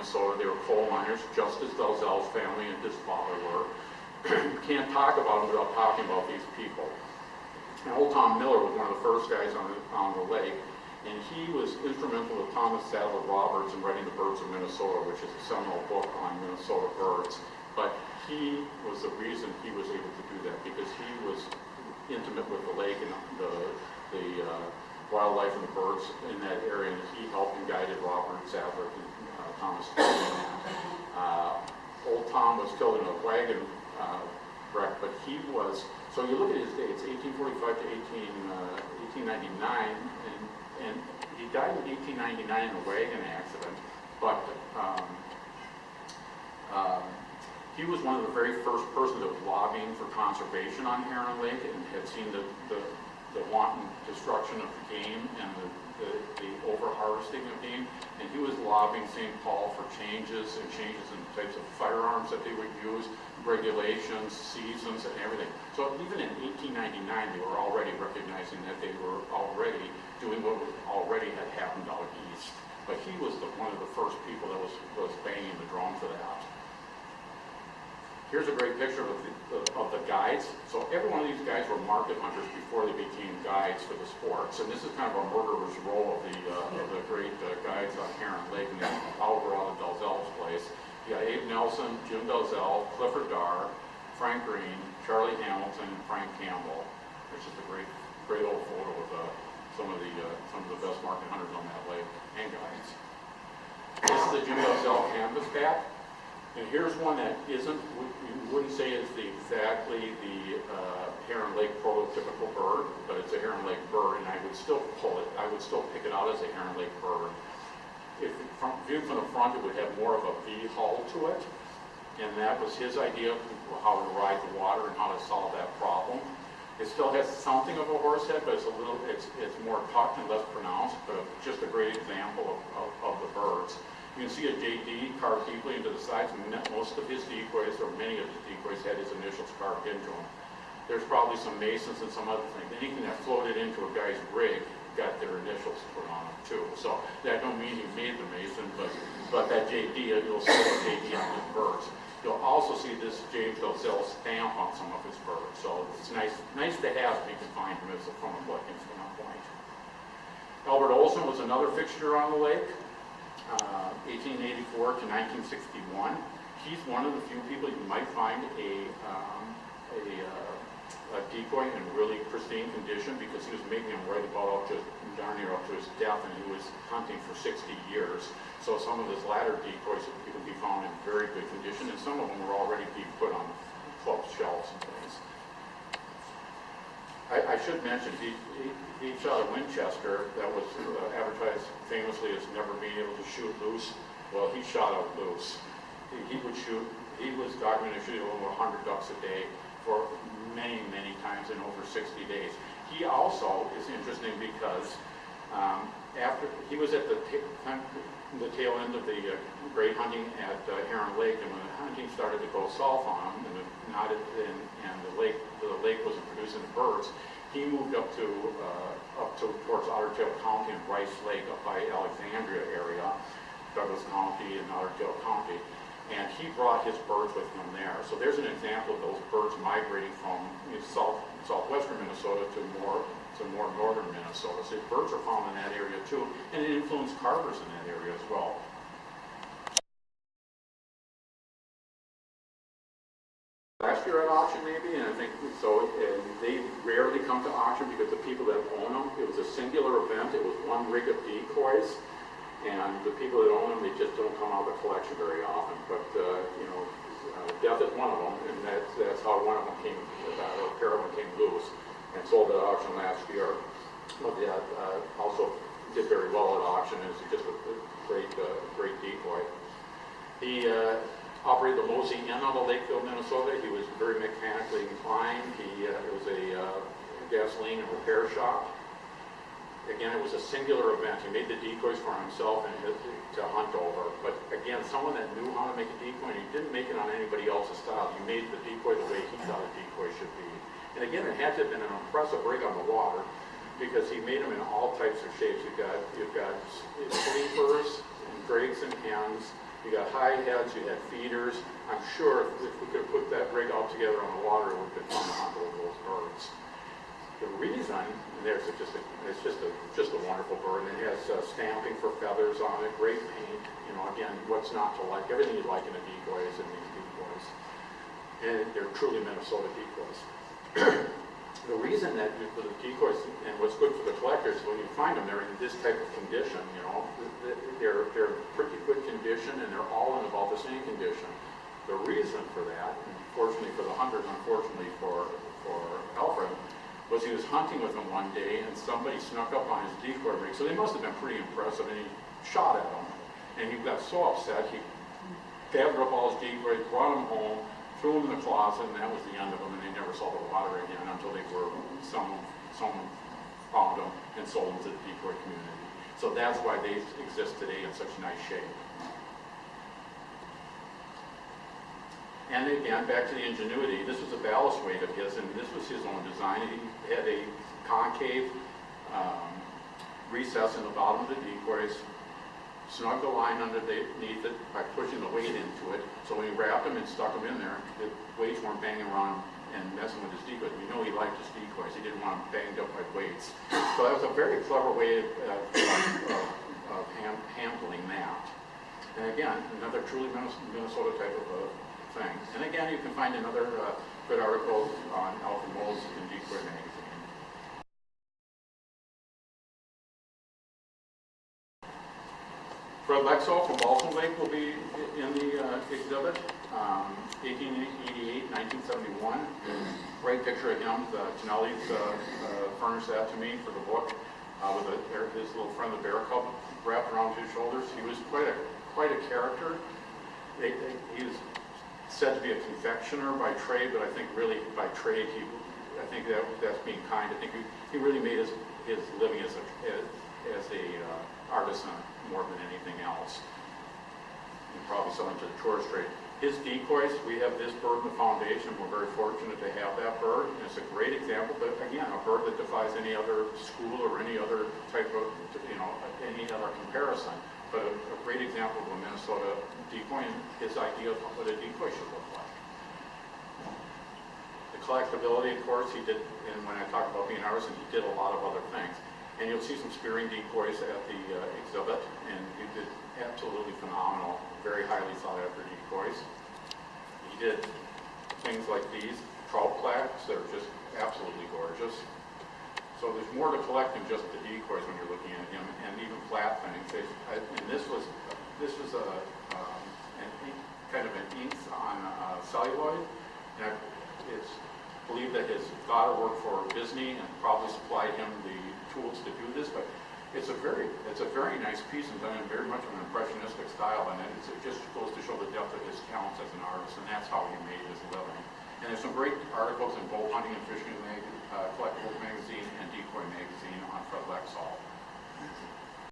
Minnesota. They were coal miners, just as Dalzell's family and his father were. You can't talk about them without talking about these people. And old Tom Miller was one of the first guys on the lake, and he was instrumental with Thomas Sadler Roberts in writing The Birds of Minnesota, which is a seminal book on Minnesota birds. But he was the reason he was able to do that, because he was intimate with the lake and the wildlife and the birds in that area, and he helped and guided Robert Sadler and Thomas Sadler. Old Tom was killed in a wagon wreck, but he was, so you look at his dates, 1845 to 1899, and he died in 1899 in a wagon accident, but he was one of the very first persons that was lobbying for conservation on Heron Lake and had seen the wanton destruction of the game and the over-harvesting of game, and he was lobbying St. Paul for changes in the types of firearms that they would use, regulations, seasons, and everything. So even in 1899, they were already recognizing that they were already doing what already had happened out east. But he was one of the first people that was banging the drum for that. Here's a great picture of the guides. So every one of these guys were market hunters before they became guides for the sports. And this is kind of a murderer's row of the great guides on Heron Lake and over on Dalzell's place. You got Abe Nelson, Jim Dalzell, Clifford Darr, Frank Green, Charlie Hamilton, and Frank Campbell. Which is a great old photo of some of the best market hunters on that lake and guides. This is the Jim Dalzell canvas back. And here's one that isn't, you wouldn't say it's exactly the Heron Lake prototypical bird, but it's a Heron Lake bird, and I would still pick it out as a Heron Lake bird. If viewed from the front, it would have more of a V hull to it, and that was his idea of how to ride the water and how to solve that problem. It still has something of a horse head, but it's more tucked and less pronounced, but just a great example of the birds. You can see a JD carved deeply into the sides, and most of his decoys, or many of his decoys, had his initials carved into them. There's probably some masons and some other things. Anything that floated into a guy's rig got their initials put on it too. So that don't mean he made the mason, but that JD, you'll see the JD on his birds. You'll also see this James Dalzell stamp on some of his birds. So it's nice to have if you can find him from a collecting standpoint. Albert Olson was another fixture on the lake. 1884 to 1961. He's one of the few people you might find a decoy in really pristine condition, because he was making them right about just darn near up to his death, and he was hunting for 60 years. So some of his latter decoys can be found in very good condition, and some of them were already being put on club shelves and things. I should mention, he shot a Winchester that was advertised famously as never being able to shoot loose. Well, he shot out loose. He was documented shooting over 100 ducks a day for many, many times in over 60 days. He also is interesting because after he was at the tail end of the great hunting at Heron Lake, and when the hunting started to go south on him, and the lake wasn't producing the birds, he moved up towards Otter Tail County and Rice Lake up by Alexandria area, Douglas County and Otter Tail County, and he brought his birds with him there. So there's an example of those birds migrating from southwestern Minnesota to more northern Minnesota. So birds are found in that area too, and it influenced carvers in that area as well. Last year at auction maybe, and I think so, and they rarely come to auction because the people that own them, it was a singular event, it was one rig of decoys, and the people that own them, they just don't come out of the collection very often. But death is one of them, and that's how one of them came, or a pair of them came loose and sold at auction last year. But yeah, also did very well at auction, and it's just a great decoy. He operated the Mosey Inn out of Lakeville, Minnesota. He was very mechanically inclined. It was a gasoline and repair shop. Again, it was a singular event. He made the decoys for himself and to hunt over. But again, someone that knew how to make a decoy, and he didn't make it on anybody else's style. He made the decoy the way he thought a decoy should be. And again, it had to have been an impressive rig on the water, because he made them in all types of shapes. You've got sleepers and drakes and hens, You got high heads, you had feeders. I'm sure if we could have put that rig all together on the water, it would have been fun to hunt over those birds. The reason, and it's just a wonderful bird, and it has stamping for feathers on it, great paint. You know, again, what's not to like? Everything you like in a decoy is in these decoys, and they're truly Minnesota decoys. The reason that for the decoys, and what's good for the collectors, when you find them, they're in this type of condition. You know, they're pretty good condition, and they're all in about the same condition. The reason for that, fortunately for the hunters, unfortunately for Alfred, was he was hunting with them one day, and somebody snuck up on his decoy rig. So they must have been pretty impressive, and he shot at them, and he got so upset he gathered up all his decoys, brought them home, threw them in the closet, and that was the end of them, and they never saw the water again until someone found them and sold them to the decoy community. So that's why they exist today in such nice shape. And again, back to the ingenuity, this was a ballast weight of his, and this was his own design. He had a concave recess in the bottom of the decoys, snug the line underneath it by pushing the weight into it. So when he wrapped them and stuck them in there, the weights weren't banging around and messing with his decoys. We know he liked his decoys. He didn't want them banged up by weights. So that was a very clever way of handling that. And again, another truly Minnesota type of thing. And again, you can find another good article on Alfred Moles in Decoy magazine. Fred Lexo from Balsam Lake will be in the exhibit. 1888, 1971. Great picture of him. Tonelli's furnished that to me for the book with his little friend, the bear cub, wrapped around his shoulders. He was quite a character. He was said to be a confectioner by trade, but I think really by trade, I think that's being kind. I think he really made his living as a artisan more than anything else. And probably selling to the tourist trade. His decoys, we have this bird in the foundation. We're very fortunate to have that bird. And it's a great example, but again, a bird that defies any other school or any other type of, any other comparison. But a great example of a Minnesota decoy and his idea of what a decoy should look like. The collectability, of course, he did, and when I talk about being an artisan, he did a lot of other things. And you'll see some spearing decoys at the exhibit, and he did absolutely phenomenal, very highly sought after decoys. He did things like these, trout plaques that are just absolutely gorgeous. So there's more to collect than just the decoys when you're looking at him, and even flat things. And this was kind of an ink on celluloid. And it's believed that his daughter worked for Disney and probably supplied him the tools to do this, but it's a very nice piece and done in very much an impressionistic style, and it just goes to show the depth of his talents as an artist, and that's how he made his living. And there's some great articles in both Hunting and Fishing Collectibles magazine and Decoy magazine on Fred Lexall.